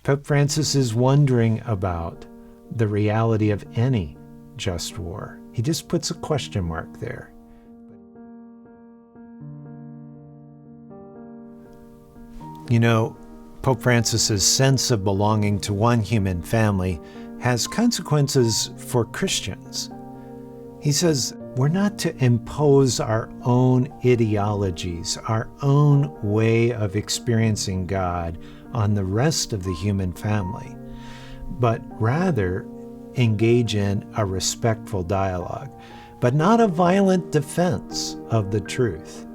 Pope Francis is wondering about the reality of any just war. He just puts a question mark there. You know, Pope Francis's sense of belonging to one human family has consequences for Christians. He says we're not to impose our own ideologies, our own way of experiencing God on the rest of the human family, but rather engage in a respectful dialogue, but not a violent defense of the truth.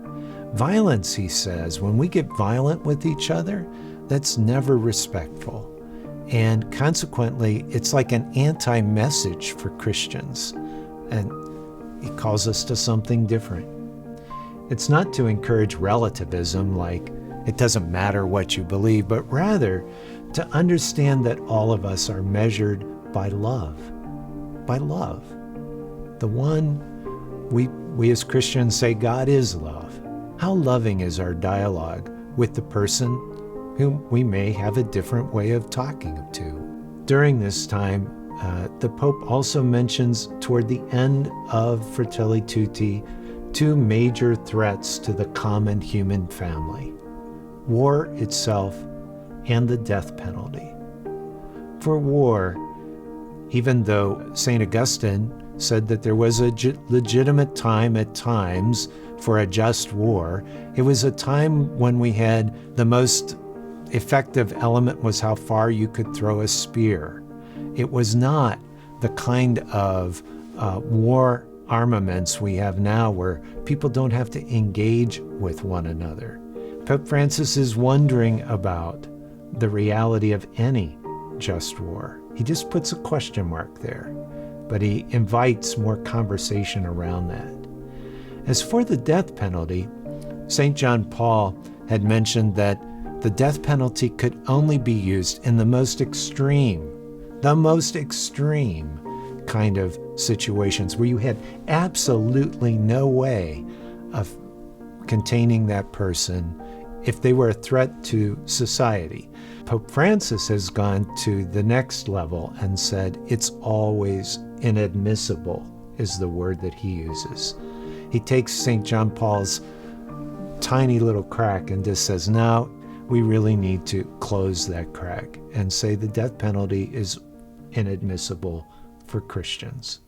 Violence, he says, when we get violent with each other, that's never respectful. And consequently, it's like an anti-message for Christians. And he calls us to something different. It's not to encourage relativism, like it doesn't matter what you believe, but rather to understand that all of us are measured by love. By love. The one we as Christians say God is love. How loving is our dialogue with the person whom we may have a different way of talking to? During this time, the Pope also mentions toward the end of Fratelli Tutti two major threats to the common human family: war itself and the death penalty. For war, even though St. Augustine said that there was a legitimate time at times for a just war, it was a time when we had the most effective element was how far you could throw a spear. It was not the kind of war armaments we have now where people don't have to engage with one another. Pope Francis is wondering about the reality of any just war. He just puts a question mark there, but he invites more conversation around that. As for the death penalty, St. John Paul had mentioned that the death penalty could only be used in the most extreme kind of situations where you had absolutely no way of containing that person if they were a threat to society. Pope Francis has gone to the next level and said it's always inadmissible, is the word that he uses. He takes St. John Paul's tiny little crack and just says, no, we really need to close that crack and say the death penalty is inadmissible for Christians.